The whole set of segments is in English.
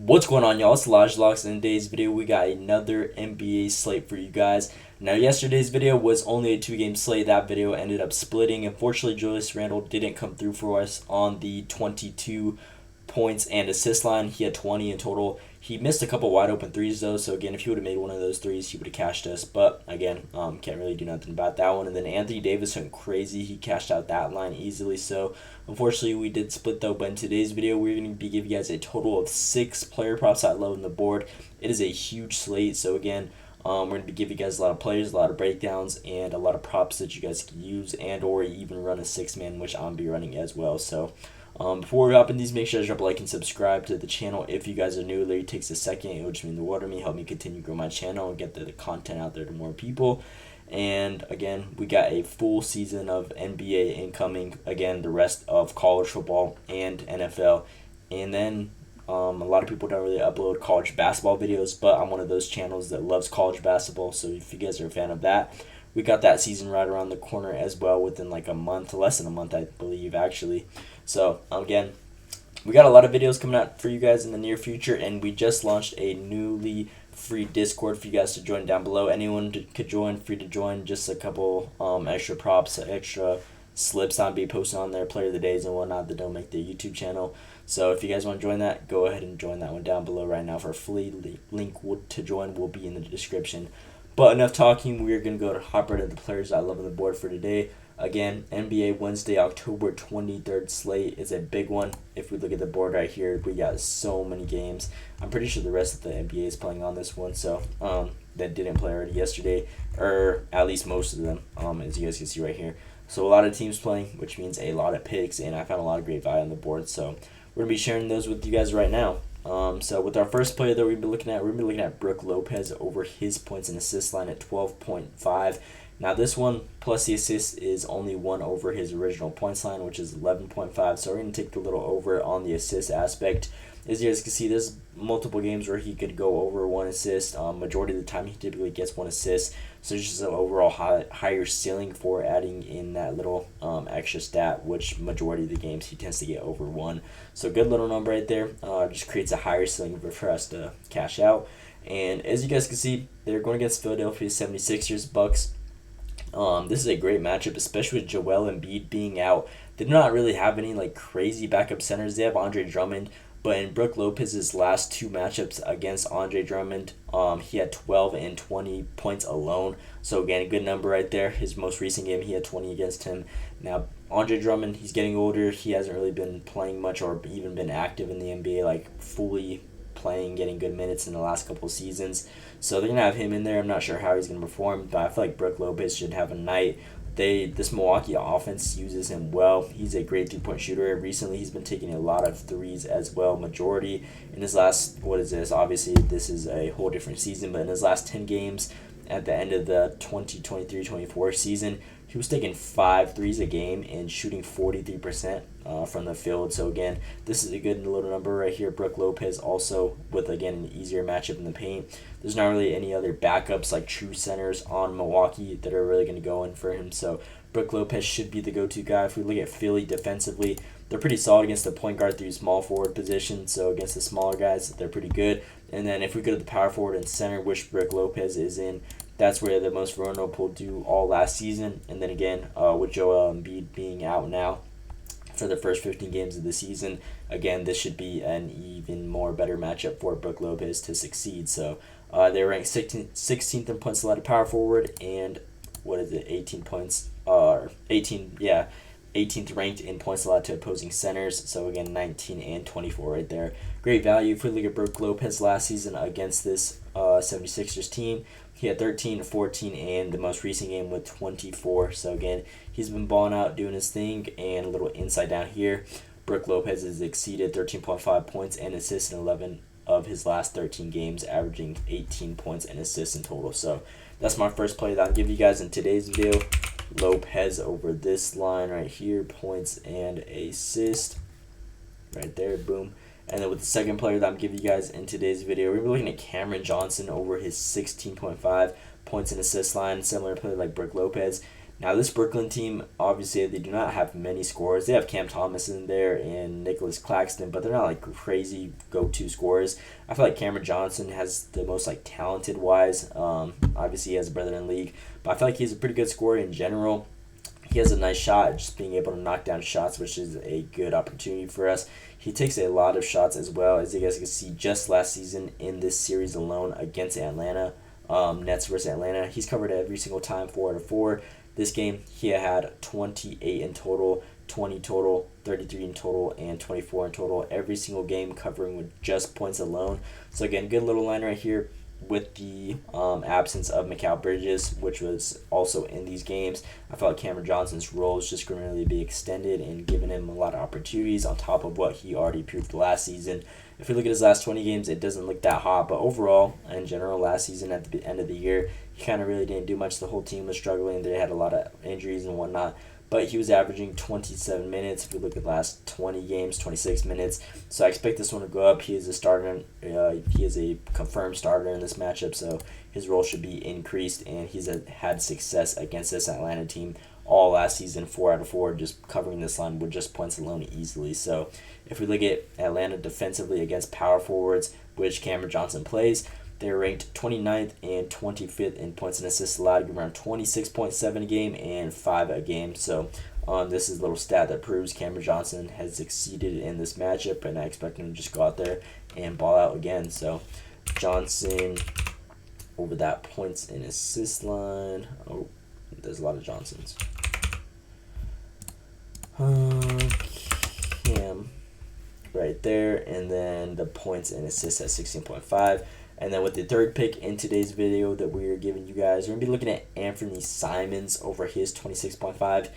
What's going on, y'all? It's Locks. In today's video, we got another NBA slate for you guys. Now, yesterday's video was only a 2-game slate. That video ended up splitting. Unfortunately, Julius Randle didn't come through for us on the 22 points and assist line. He had 20 in total. He missed a couple wide open threes, though. So, again, if he would have made one of those threes, he would have cashed us. But, again, can't really do nothing about that one. And then Anthony Davis went crazy. He cashed out that line easily. So, unfortunately, we did split, though. But in today's video, we're going to be giving you guys a total of 6 player props I love on the board. It is a huge slate. So, again, we're going to be giving you guys a lot of players, a lot of breakdowns, and a lot of props that you guys can use and or even run a 6-man, which I'm going to be running as well. So, before we hop in these, make sure to drop a like and subscribe to the channel. If you guys are new, it literally takes a second. It would just mean the world to me, help me continue to grow my channel and get the content out there to more people. And again, we got a full season of NBA incoming. Again, the rest of college football and NFL. And then a lot of people don't really upload college basketball videos, but I'm one of those channels that loves college basketball. So if you guys are a fan of that, we got that season right around the corner as well within like a month, less than a month, I believe, actually. So, again, we got a lot of videos coming out for you guys in the near future, and we just launched a newly free Discord for you guys to join down below. Anyone could join, free to join, just a couple extra props, extra slips I'll be posting on there, player of the days and whatnot that don't make the YouTube channel. So if you guys want to join that, go ahead and join that one down below right now for free. Link to join will be in the description. But enough talking, we're going to go to hop right into the players I love on the board for today. Again, NBA Wednesday, October 23rd slate is a big one. If we look at the board right here, we got so many games. I'm pretty sure the rest of the NBA is playing on this one, so that didn't play already yesterday, or at least most of them, as you guys can see right here. So a lot of teams playing, which means a lot of picks, and I found a lot of great value on the board, so we're going to be sharing those with you guys right now. So with our first player that we're going to be looking at Brook Lopez over his points and assist line at 12.5. Now this one plus the assist is only one over his original points line, which is 11.5. So we're going to take the little over on the assist aspect. As you guys can see, there's multiple games where he could go over one assist. Majority of the time he typically gets one assist. So it's just an overall higher ceiling for adding in that little extra stat, which majority of the games he tends to get over one. So good little number right there. Just creates a higher ceiling for us to cash out. And as you guys can see, they're going against Philadelphia 76ers, Bucks. This is a great matchup, especially with Joel Embiid being out. They do not really have any like crazy backup centers. They have Andre Drummond, but in Brook Lopez's last 2 matchups against Andre Drummond, he had 12 and 20 points alone. So again, a good number right there. His most recent game, he had 20 against him. Now, Andre Drummond, he's getting older. He hasn't really been playing much or even been active in the NBA, like fully playing, getting good minutes in the last couple of seasons. So they're going to have him in there. I'm not sure how he's going to perform, but I feel like Brook Lopez should have a night. This Milwaukee offense uses him well. He's a great 3-point shooter. Recently, he's been taking a lot of threes as well, majority. In his last, obviously, this is a whole different season, but in his last 10 games at the end of the 2023-24 season, he was taking 5 threes a game and shooting 43% from the field. So, again, this is a good little number right here. Brook Lopez also with, again, an easier matchup in the paint. There's not really any other backups like true centers on Milwaukee that are really going to go in for him. So, Brook Lopez should be the go-to guy. If we look at Philly defensively, they're pretty solid against the point guard through small forward position. So, against the smaller guys, they're pretty good. And then if we go to the power forward and center, which Brook Lopez is in, that's where the most vulnerable do all last season. And then again, with Joel Embiid being out now for the first 15 games of the season, again, this should be an even more better matchup for Brook Lopez to succeed. So they're ranked 16th in points allowed to power forward, and 18 points, 18th ranked in points allowed to opposing centers. So again, 19 and 24 right there. Great value. If we look at Brook Lopez last season against this 76ers team, he had 13, 14, and the most recent game with 24. So again, he's been balling out, doing his thing. And a little insight down here, Brook Lopez has exceeded 13.5 points and assists in 11 of his last 13 games, averaging 18 points and assists in total. So that's my first play that I'll give you guys in today's video. Lopez over this line right here, points and assist. Right there, boom. And then with the second player that I'm giving you guys in today's video, we're going to be looking at Cameron Johnson over his 16.5 points and assist line, similar player like Brook Lopez. Now, this Brooklyn team, obviously, they do not have many scorers. They have Cam Thomas in there and Nicholas Claxton, but they're not like crazy go-to scorers. I feel like Cameron Johnson has the most like talented-wise. Obviously, he has a brother in the league, but I feel like he's a pretty good scorer in general. He has a nice shot, just being able to knock down shots, which is a good opportunity for us. He takes a lot of shots as well, as you guys can see just last season in this series alone against Atlanta. Nets versus Atlanta. He's covered every single time, 4 out of 4. This game, he had 28 in total, 20 total, 33 in total, and 24 in total. Every single game covering with just points alone. So again, good little line right here with the absence of Mikal Bridges, which was also in these games. I felt like Cameron Johnson's role is just going to really be extended and giving him a lot of opportunities on top of what he already proved last season. If we look at his last 20 games, it doesn't look that hot, but overall, in general, last season at the end of the year, he kind of really didn't do much. The whole team was struggling. They had a lot of injuries and whatnot, but he was averaging 27 minutes. If we look at the last 20 games, 26 minutes. So I expect this one to go up. He is a starter. He is a confirmed starter in this matchup, so his role should be increased, and he's had success against this Atlanta team all last season, 4 out of 4, just covering this line with just points alone easily. So if we look at Atlanta defensively against power forwards, which Cameron Johnson plays, they're ranked 29th and 25th in points and assists allowed, give around 26.7 a game and 5 a game. So this is a little stat that proves Cameron Johnson has succeeded in this matchup, and I expect him to just go out there and ball out again. So Johnson over that points and assist line. Oh, there's a lot of Johnsons. Cam right there, and then the points and assists at 16.5. And then with the third pick in today's video that we are giving you guys, we're going to be looking at Anthony Simons over his 26.5.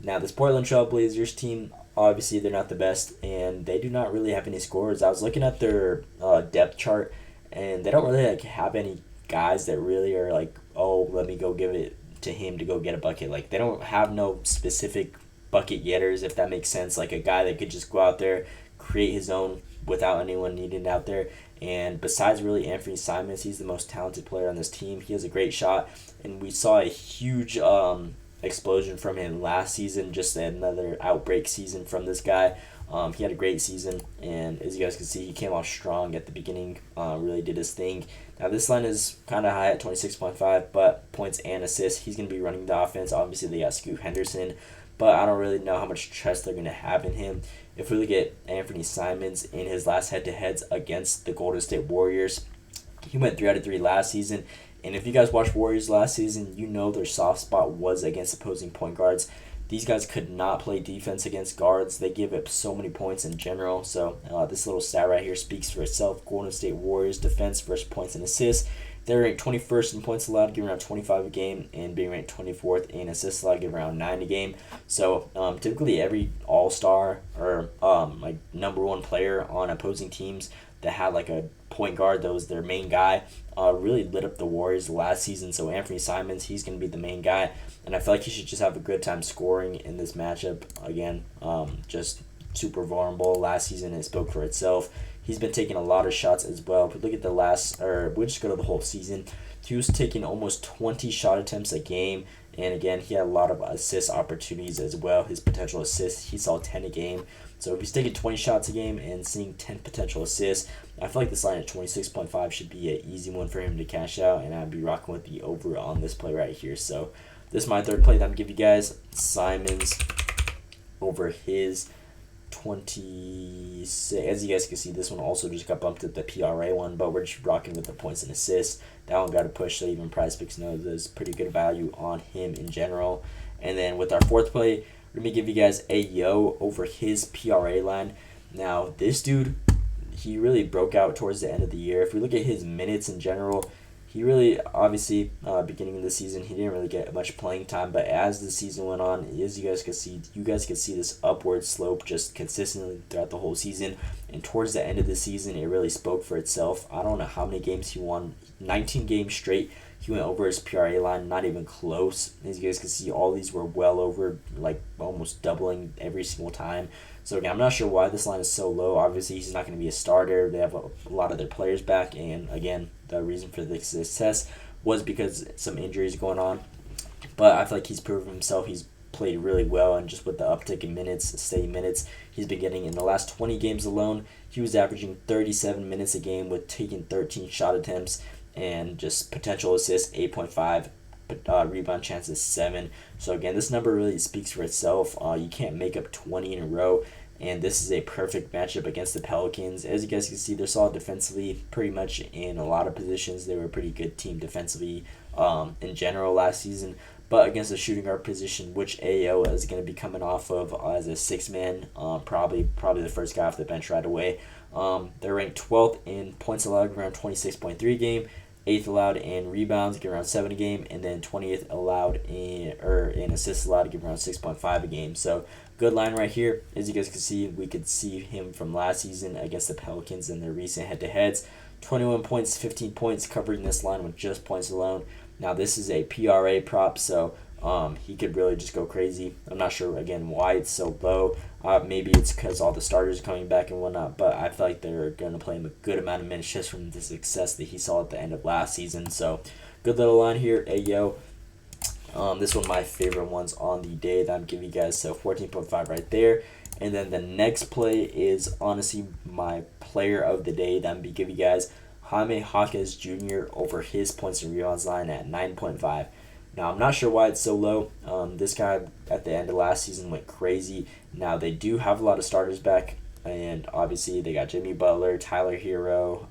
Now, this Portland Trail Blazers team, obviously they're not the best, and they do not really have any scorers. I was looking at their depth chart, and they don't really like have any guys that really are like, oh, let me go give it to him to go get a bucket. Like, they don't have no specific bucket getters, if that makes sense. Like a guy that could just go out there, create his own without anyone needed out there. And besides really Anthony Simons, he's the most talented player on this team. He has a great shot, and we saw a huge explosion from him last season, just another outbreak season from this guy. He had a great season, and as you guys can see, he came off strong at the beginning, really did his thing. Now, this line is kind of high at 26.5, but points and assists, he's going to be running the offense. Obviously, they got Scoot Henderson, but I don't really know how much trust they're going to have in him. If we look at Anthony Simons in his last head-to-heads against the Golden State Warriors, he went 3 out of 3 last season. And if you guys watched Warriors last season, you know their soft spot was against opposing point guards. These guys could not play defense against guards. They give up so many points in general. So this little stat right here speaks for itself. Golden State Warriors defense versus points and assists. They're ranked 21st in points allowed, giving around 25 a game, and being ranked 24th in assists allowed, giving around 9 a game. So typically every all-star or like number one player on opposing teams that had like a point guard that was their main guy really lit up the Warriors last season. So Anthony Simons, he's going to be the main guy, and I feel like he should just have a good time scoring in this matchup. Again, just super vulnerable. Last season, it spoke for itself. He's been taking a lot of shots as well. If we look at we'll just go to the whole season. He was taking almost 20 shot attempts a game. And again, he had a lot of assist opportunities as well. His potential assists, he saw 10 a game. So if he's taking 20 shots a game and seeing 10 potential assists, I feel like this line at 26.5 should be an easy one for him to cash out. And I'd be rocking with the over on this play right here. So this is my third play that I'm going to give you guys. Simons over his 26. As you guys can see, this one also just got bumped at the PRA one, but we're just rocking with the points and assists. That one got a push, so even PrizePicks knows there's pretty good value on him in general. And then with our fourth play, we're going to give you guys Ayo over his PRA line. Now, this dude, he really broke out towards the end of the year. If we look at his minutes in general, he really, obviously, beginning of the season, he didn't really get much playing time. But as the season went on, as you guys could see this upward slope just consistently throughout the whole season. And towards the end of the season, it really spoke for itself. I don't know how many games he won. 19 games straight. He went over his PRA line, not even close. As you guys can see, all these were well over, like almost doubling every single time. So again, I'm not sure why this line is so low. Obviously, he's not going to be a starter. They have a lot of their players back, and again, the reason for the success was because some injuries going on. but I feel like he's proven himself. He's played really well, and just with the uptick in minutes, steady minutes he's been getting in the last 20 games alone, he was averaging 37 minutes a game with taking 13 shot attempts and just potential assists 8.5, rebound chances 7. So again, this number really speaks for itself. You can't make up 20 in a row, and this is a perfect matchup against the Pelicans. As you guys can see, they're solid defensively, pretty much in a lot of positions. They were a pretty good team defensively in general last season. But against the shooting guard position, which Ayo is going to be coming off of as a 6-man, probably the first guy off the bench right away. They're ranked 12th in points allowed, around 26.3 a game, 8th allowed in rebounds, give around 7 a game, and then 20th allowed in assists allowed to give around 6.5 a game. So good line right here. As you guys can see, we could see him from last season against the Pelicans in their recent head-to-heads. 21 points, 15 points, covering this line with just points alone. Now this is a PRA prop, so he could really just go crazy. I'm not sure, again, why it's so low. Maybe it's because all the starters are coming back and whatnot, but I feel like they're going to play him a good amount of minutes just from the success that he saw at the end of last season. So good little line here, Ayo. This is one of my favorite ones on the day that I'm giving you guys, so 14.5 right there. And then the next play is honestly my player of the day that I'm going to give you guys, Jaime Jaquez Jr. over his points and rebounds line at 9.5. Now, I'm not sure why it's so low. This guy at the end of last season went crazy. Now, they do have a lot of starters back, and obviously they got Jimmy Butler, Tyler Hero,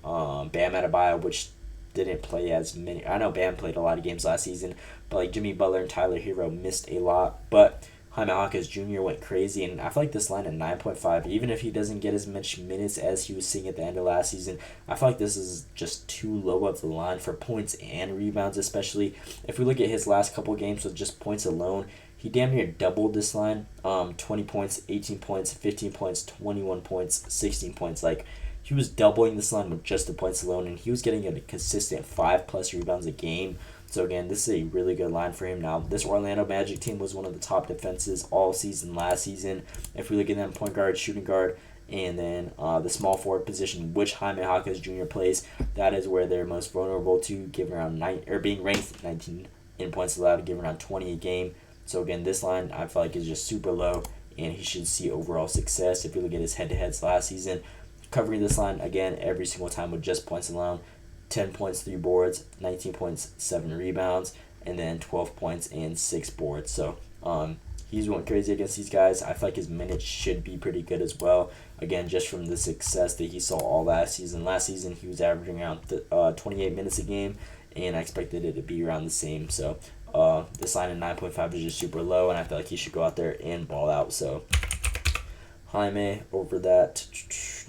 Bam Adebayo, which didn't play as many. I know Bam played a lot of games last season, but like Jimmy Butler and Tyler Hero missed a lot. But Jaime Jaquez Jr. went crazy, and I feel like this line at 9.5, even if he doesn't get as much minutes as he was seeing at the end of last season, I feel like this is just too low of the line for points and rebounds, especially if we look at his last couple games with just points alone. He damn near doubled this line, 20 points, 18 points, 15 points, 21 points, 16 points. Like, he was doubling this line with just the points alone, and he was getting a consistent 5+ rebounds a game. So again, this is a really good line for him. Now, this Orlando Magic team was one of the top defenses all season last season. If we look at them, point guard, shooting guard, and then the small forward position, which Jaime Jaquez Jr. plays, that is where they're most vulnerable to giving around being ranked 19 in points allowed to give around 20 a game. So again, this line I feel like is just super low, and he should see overall success. If you look at his head-to-heads last season, covering this line again every single time with just points alone. 10 points, 3 boards, 19 points, 7 rebounds, and then 12 points and 6 boards. So he's going crazy against these guys. I feel like his minutes should be pretty good as well. Again, just from the success that he saw all last season. Last season, he was averaging around 28 minutes a game, and I expected it to be around the same. So this line at 9.5 is just super low, and I feel like he should go out there and ball out. So Jaime over that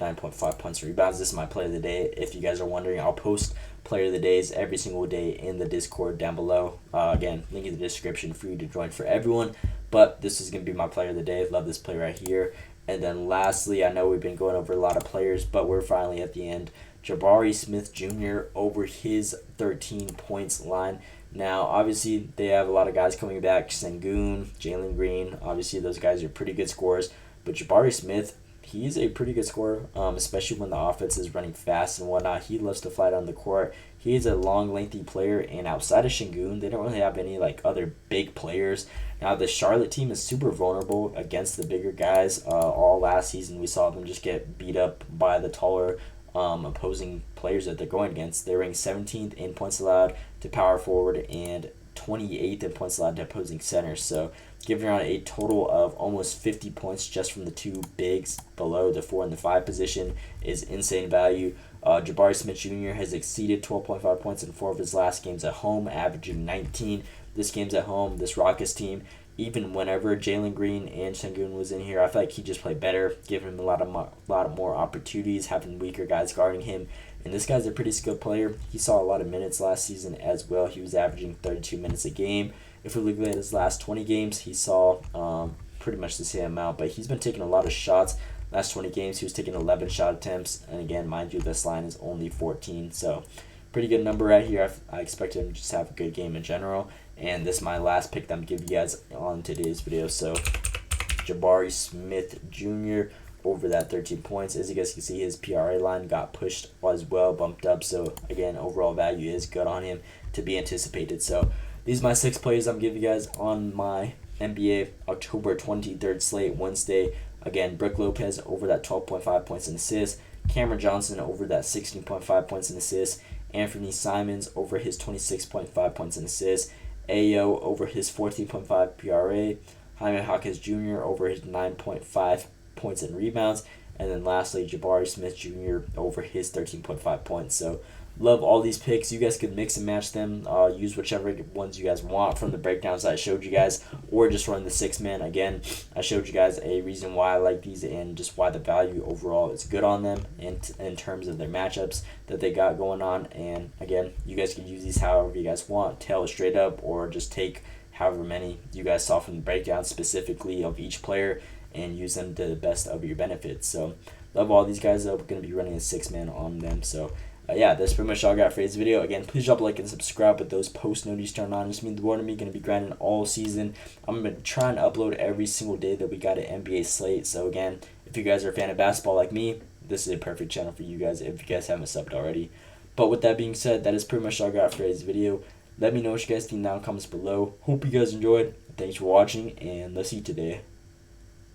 9.5 points and rebounds. This is my play of the day. If you guys are wondering, I'll post player of the days every single day in the Discord down below. Again, link in the description for you to join for everyone. But this is going to be my player of the day. Love this play right here. And then lastly, I know we've been going over a lot of players, but we're finally at the end. Jabari Smith Jr. over his 13 points line. Now, obviously, they have a lot of guys coming back. Sengun, Jalen Green. Obviously, those guys are pretty good scorers. But Jabari Smith, he's a pretty good scorer, especially when the offense is running fast and whatnot. He loves to fly down the court. He's a long, lengthy player, and outside of Sengun, they don't really have any other big players. Now, the Charlotte team is super vulnerable against the bigger guys. All last season, we saw them just get beat up by the taller opposing players that they're going against. They're ranked 17th in points allowed to power forward and 28th in points allowed to opposing centers. So giving around a total of almost 50 points just from the two bigs below the 4 and the 5 position is insane value. Jabari Smith Jr. has exceeded 12.5 points in 4 of his last games at home, averaging 19. This game's at home. This Rockets team, even whenever Jalen Green and Sengun was in here, I feel like he just played better, giving him a lot of more opportunities, having weaker guys guarding him. And this guy's a pretty skilled player. He saw a lot of minutes last season as well. He was averaging 32 minutes a game. If we look at his last 20 games, he saw pretty much the same amount, but he's been taking a lot of shots. Last 20 games, he was taking 11 shot attempts. And again, mind you, this line is only 14. So pretty good number right here. I expect him to just have a good game in general. And this is my last pick that I'm giving you guys on today's video. So Jabari Smith Jr. over that 13 points. As you guys can see, his PRA line got pushed as well, bumped up. So again, overall value is good on him to be anticipated. So these are my 6 players I'm giving you guys on my NBA October 23rd slate Wednesday. Again, Brook Lopez over that 12.5 points and assists. Cameron Johnson over that 16.5 points and assists. Anthony Simons over his 26.5 points and assists. Ayo over his 14.5 PRA. Jaime Jaquez Jr. over his 9.5 points and rebounds. And then lastly, Jabari Smith Jr. over his 13.5 points. So love all these picks. You guys could mix and match them. Use whichever ones you guys want from the breakdowns that I showed you guys, or just run the 6-man. Again, I showed you guys a reason why I like these and just why the value overall is good on them in terms of their matchups that they got going on. And again, you guys can use these however you guys want. Tail it straight up, or just take however many you guys saw from the breakdown specifically of each player and use them to the best of your benefits. So love all these guys. I'm going to be running a 6-man on them. So yeah, that's pretty much all I got for this video. Again, please drop a like and subscribe with those post notifications turned on. Just means the world to me. Going to be grinding all season. I'm going to try and upload every single day that we got an NBA slate. So again, if you guys are a fan of basketball like me, this is a perfect channel for you guys if you guys haven't subbed already. But with that being said, that is pretty much all I got for today's video. Let me know what you guys think down in the comments below. Hope you guys enjoyed. Thanks for watching, and let's see you today.